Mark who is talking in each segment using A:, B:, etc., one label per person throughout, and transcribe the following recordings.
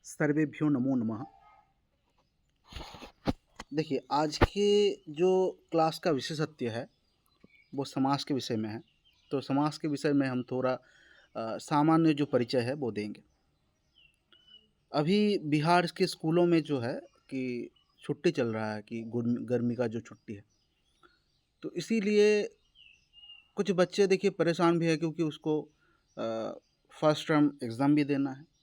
A: सर्वेभ्यो नमो नमः। देखिए, आज के जो क्लास का विशेषत्व है वो समाज के विषय में है। तो समाज के विषय में हम थोड़ा सामान्य जो परिचय है वो देंगे। अभी बिहार के स्कूलों में जो है कि छुट्टी चल रहा है कि गर्मी का जो छुट्टी है, तो इसीलिए कुछ बच्चे देखिए परेशान भी है क्योंकि उसको फर्स्ट टर्म एग्ज़ाम भी देना है।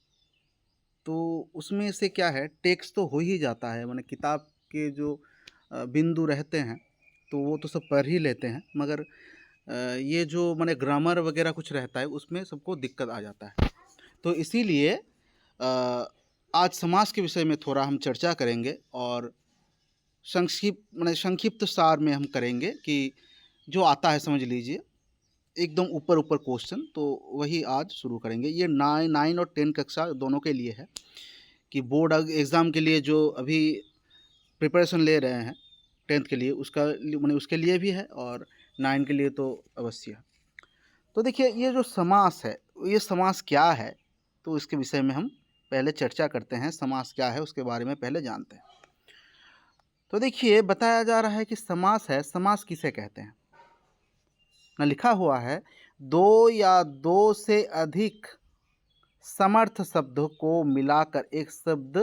A: तो उसमें से क्या है, टेक्स्ट तो हो ही जाता है, माने किताब के जो बिंदु रहते हैं तो वो तो सब पढ़ ही लेते हैं, मगर ये जो माने ग्रामर वगैरह कुछ रहता है उसमें सबको दिक्कत आ जाता है। तो इसीलिए आज समाज के विषय में थोड़ा हम चर्चा करेंगे और संक्षिप्त सार में हम करेंगे कि जो आता है समझ लीजिए एकदम ऊपर ऊपर क्वेश्चन, तो वही आज शुरू करेंगे। ये 9 और 10 कक्षा दोनों के लिए है कि बोर्ड एग्ज़ाम के लिए जो अभी प्रिपरेशन ले रहे हैं 10th के लिए, उसका माने उसके लिए भी है और 9 के लिए तो अवश्य है। तो देखिए, ये जो समास है, ये समास क्या है, तो इसके विषय में हम पहले चर्चा करते हैं। समास क्या है उसके बारे में पहले जानते हैं। तो देखिए, बताया जा रहा है कि समास है। समास किसे कहते हैं ना, लिखा हुआ है दो या दो से अधिक समर्थ शब्द को मिलाकर एक शब्द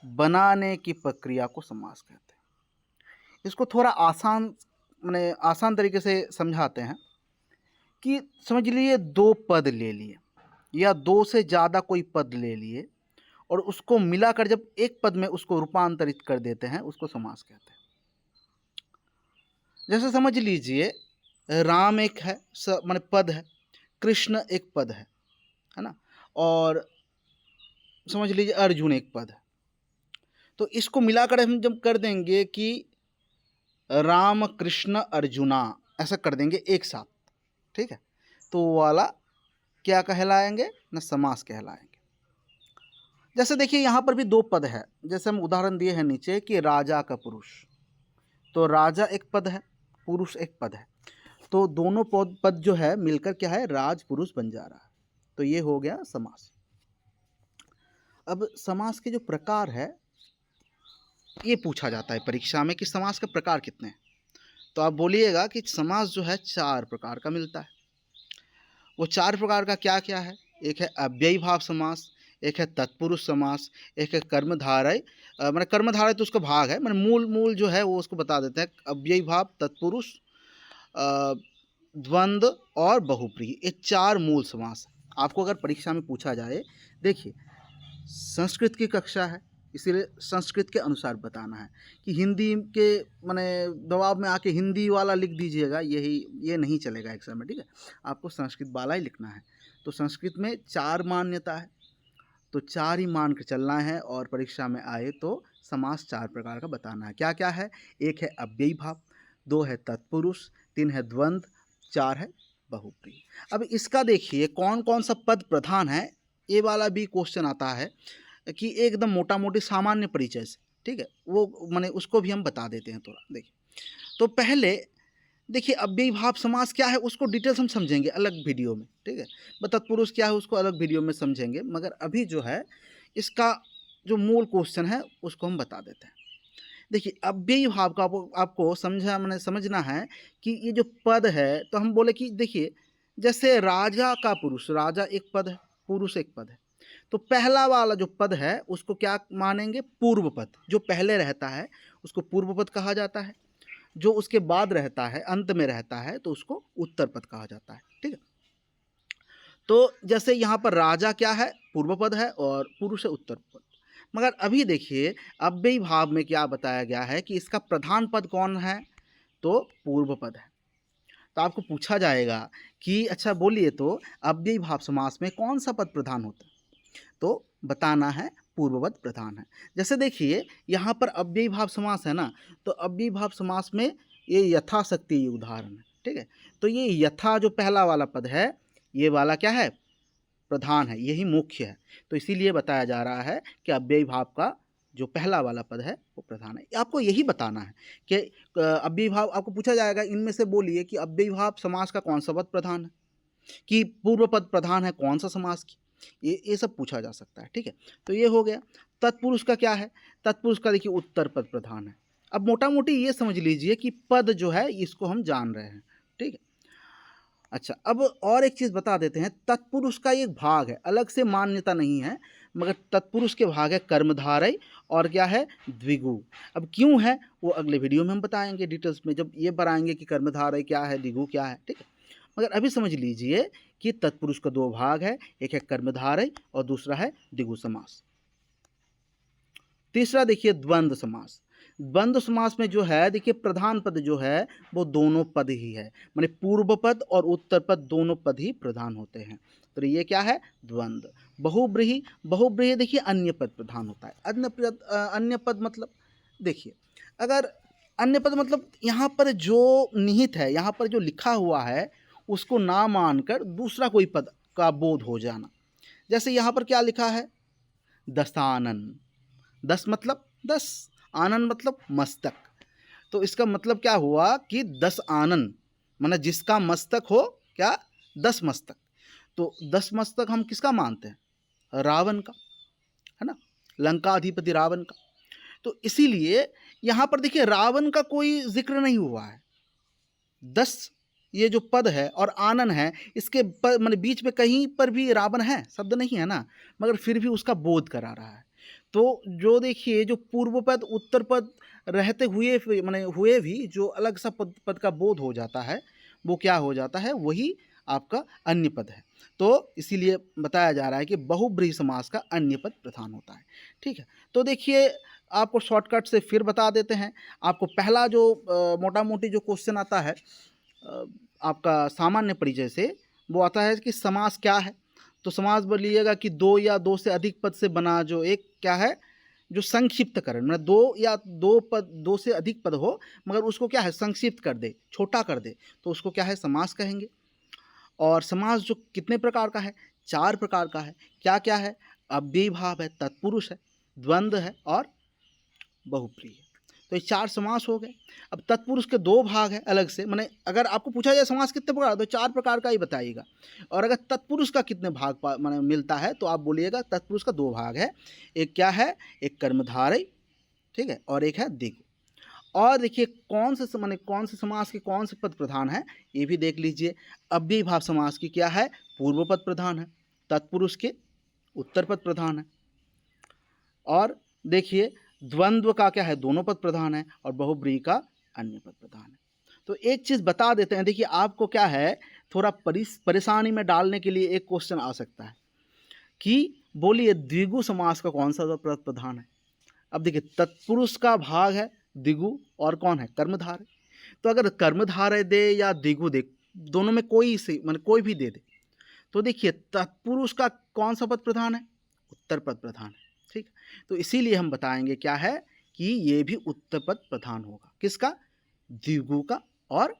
A: बनाने की प्रक्रिया को समास कहते हैं। इसको थोड़ा आसान तरीके से समझाते हैं कि समझ लीजिए दो पद ले लिए या दो से ज़्यादा कोई पद ले लिए और उसको मिलाकर जब एक पद में उसको रूपांतरित कर देते हैं, उसको समास कहते हैं। जैसे समझ लीजिए राम एक है, माने पद है, कृष्ण एक पद है ना, और समझ लीजिए अर्जुन एक पद है। तो इसको मिलाकर हम जब कर देंगे कि राम कृष्ण अर्जुना, ऐसा कर देंगे एक साथ, ठीक है, तो वो वाला क्या कहलाएंगे ना, समास कहलाएंगे। जैसे देखिए यहाँ पर भी दो पद है, जैसे हम उदाहरण दिए हैं नीचे कि राजा का पुरुष, तो राजा एक पद है, पुरुष एक पद है, तो दोनों पद जो है मिलकर क्या है, राज पुरुष बन जा रहा है। तो ये हो गया समास। अब समास के जो प्रकार है ये पूछा जाता है परीक्षा में कि समास के प्रकार कितने हैं। तो आप बोलिएगा कि समास जो है 4 प्रकार का मिलता है। वो 4 प्रकार का क्या क्या है? एक है अव्ययी भाव समास, एक है तत्पुरुष समास, एक है कर्मधारय, मतलब कर्मधारय तो उसका भाग है, मतलब मूल जो है वो उसको बता देते हैं। अव्ययी भाव, तत्पुरुष, द्वंद्व और बहुप्रीहि, ये 4 मूल समास है। आपको अगर परीक्षा में पूछा जाए, देखिए संस्कृत की कक्षा है इसीलिए संस्कृत के अनुसार बताना है कि हिंदी के माने दबाव में आके हिंदी वाला लिख दीजिएगा, ये नहीं चलेगा एग्जाम में, ठीक है। आपको संस्कृत वाला ही लिखना है। तो संस्कृत में 4 मान्यता है, तो 4 ही मान कर चलना है और परीक्षा में आए तो समास 4 प्रकार का बताना है। क्या क्या है? एक है अव्ययी भाव, 2 है तत्पुरुष, 3 है द्वंद्व, 4 है बहुप्रीहि। अब इसका देखिए कौन कौन सा पद प्रधान है, ये वाला भी क्वेश्चन आता है कि एकदम मोटा मोटी सामान्य परिचय से, ठीक है, वो माने उसको भी हम बता देते हैं थोड़ा। देखिए, तो पहले देखिए अव्ययी भाव समास क्या है उसको डिटेल्स हम समझेंगे अलग वीडियो में, ठीक है। तत्पुरुष क्या है उसको अलग वीडियो में समझेंगे, मगर अभी जो है इसका जो मूल क्वेश्चन है उसको हम बता देते हैं। देखिए अव्ययी भाव का आपको समझना है कि ये जो पद है, तो हम बोले कि देखिए जैसे राजा का पुरुष, राजा एक पद है, पुरुष एक पद है, तो पहला वाला जो पद है उसको क्या मानेंगे, पूर्व पद। जो पहले रहता है उसको पूर्व पद कहा जाता है, जो उसके बाद रहता है, अंत में रहता है, तो उसको उत्तर पद कहा जाता है, ठीक है। तो जैसे यहाँ पर राजा क्या है, पूर्व पद है, और पुरुष है उत्तर पद। मगर अभी देखिए अव्ययी भाव में क्या बताया गया है कि इसका प्रधान पद कौन है, तो पूर्व पद है। तो आपको पूछा जाएगा कि अच्छा बोलिए तो अव्ययी भाव समास में कौन सा पद प्रधान होता है, तो बताना है पूर्ववत प्रधान है। जैसे देखिए यहाँ पर अव्ययी भाव समास है ना, तो अव्ययी भाव समास में ये यथाशक्ति ये उदाहरण है, ठीक है। तो ये यथा जो पहला वाला पद है, ये वाला क्या है, प्रधान है, यही मुख्य है। तो इसीलिए बताया जा रहा है कि अव्ययी भाव का जो पहला वाला पद है वो प्रधान है। आपको यही बताना है कि अव्ययी भाव, आपको पूछा जाएगा इनमें से बोलिए कि अव्ययी भाव समास का कौन सा पद प्रधान है, कि पूर्व पद प्रधान है कौन सा समास की, ये सब पूछा जा सकता है, ठीक है। तो ये हो गया। तत्पुरुष का क्या है, तत्पुरुष का देखिए उत्तर पद प्रधान है। अब मोटा मोटी ये समझ लीजिए कि पद जो है इसको हम जान रहे हैं, ठीक है। अच्छा, अब और एक चीज़ बता देते हैं, तत्पुरुष का एक भाग है, अलग से मान्यता नहीं है, मगर तत्पुरुष के भाग है कर्मधारय और क्या है, द्विगु। अब क्यों है वो अगले वीडियो में हम बताएंगे डिटेल्स में, जब ये बताएंगे कि कर्मधारय क्या है, द्विगु क्या है, ठीक है। मगर अभी समझ लीजिए कि तत्पुरुष का दो भाग है, एक है कर्मधारय और दूसरा है द्विगु समास। तीसरा देखिए द्वंद्व समास। द्वंद्व समास में जो है देखिए प्रधान पद जो है वो दोनों पद ही है, माने पूर्व पद और उत्तर पद दोनों पद ही प्रधान होते हैं। तो ये क्या है, द्वंद्व। बहुब्रीहि, बहुब्रीहि देखिए अन्य पद प्रधान होता है। अन्य पद मतलब देखिए, अगर अन्य पद मतलब यहाँ पर जो निहित है, यहाँ पर जो लिखा हुआ है उसको ना मानकर दूसरा कोई पद का बोध हो जाना। जैसे यहाँ पर क्या लिखा है, दसानन। दस मतलब 10, आनन मतलब मस्तक। तो इसका मतलब क्या हुआ कि 10 आनन, माने जिसका मस्तक हो क्या, 10 मस्तक। तो 10 मस्तक हम किसका मानते हैं, रावण का, है ना, लंकाधिपति रावण का। तो इसीलिए यहाँ पर देखिए रावण का कोई जिक्र नहीं हुआ है। 10 ये जो पद है और आनन है, इसके माने बीच में कहीं पर भी रावण है शब्द नहीं है ना, मगर फिर भी उसका बोध करा रहा है। तो जो देखिए जो पूर्व पद उत्तर पद रहते हुए माने हुए भी जो अलग सा पद का बोध हो जाता है, वो क्या हो जाता है, वही आपका अन्य पद है। तो इसीलिए बताया जा रहा है कि बहुब्रीहि समास का अन्य पद प्रधान होता है, ठीक है। तो देखिए आपको शॉर्टकट से फिर बता देते हैं। आपको पहला जो मोटा मोटी जो क्वेश्चन आता है आपका सामान्य परिचय से, वो आता है कि समास क्या है। तो समास बोलिएगा कि दो या दो से अधिक पद से बना जो एक क्या है, जो संक्षिप्तकरण, मतलब दो से अधिक पद हो मगर उसको क्या है संक्षिप्त कर दे, छोटा कर दे, तो उसको क्या है समास कहेंगे। और समास जो कितने प्रकार का है, 4 प्रकार का है। क्या क्या है, अव्ययी भाव है, तत्पुरुष है, द्वंद्व है और बहुप्रिय। तो ये 4 समास हो गए। अब तत्पुरुष के 2 भाग हैं अलग से, माने अगर आपको पूछा जाए समास कितने प्रकार, तो 4 प्रकार का ही बताइएगा। और अगर तत्पुरुष का कितने भाग माने मिलता है, तो आप बोलिएगा तत्पुरुष का 2 भाग है। एक क्या है, एक कर्मधारय, ठीक है, और एक है द्विगु। और देखिए कौन से माने कौन से समास के कौन से पद प्रधान है, ये भी देख लीजिए। अव्ययी भाव समास की क्या है, पूर्व पद प्रधान है, तत्पुरुष के उत्तर पद प्रधान है। और देखिए द्वंद्व का क्या है, दोनों पद प्रधान है, और बहुब्रीहि का अन्य पद प्रधान है। तो एक चीज़ बता देते हैं, देखिए आपको क्या है थोड़ा परेशानी में डालने के लिए एक क्वेश्चन आ सकता है कि बोलिए द्विगु समास का कौन सा पद प्रधान है। अब देखिए तत्पुरुष का भाग है द्विगु और कौन है, कर्मधारय। तो अगर कर्मधारय दे या द्विगु दे, दोनों में कोई से मतलब कोई भी दे दे, तो देखिए तत्पुरुष का कौन सा पद प्रधान है, उत्तर पद प्रधान है, ठीक। तो इसीलिए हम बताएंगे क्या है कि ये भी उत्तर पद प्रधान होगा, किसका, द्विगु का और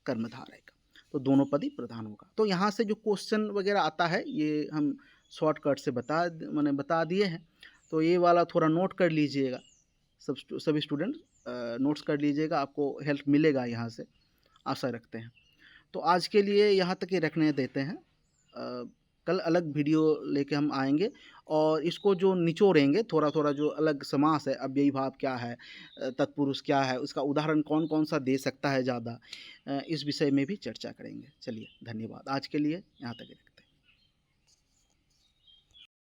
A: कर्मधारय का। तो दोनों पद ही प्रधान होगा। तो यहाँ से जो क्वेश्चन वगैरह आता है ये हम शॉर्टकट से बता दिए हैं। तो ये वाला थोड़ा नोट कर लीजिएगा, सभी स्टूडेंट नोट्स कर लीजिएगा, आपको हेल्प मिलेगा यहाँ से, आशा रखते हैं। तो आज के लिए यहाँ तक ही रखने देते हैं। कल अलग वीडियो लेके हम आएंगे और इसको जो निचोड़ेंगे थोड़ा थोड़ा, जो अलग समास है, अव्ययी भाव क्या है, तत्पुरुष क्या है, उसका उदाहरण कौन कौन सा दे सकता है ज़्यादा, इस विषय में भी चर्चा करेंगे। चलिए धन्यवाद, आज के लिए यहाँ तक।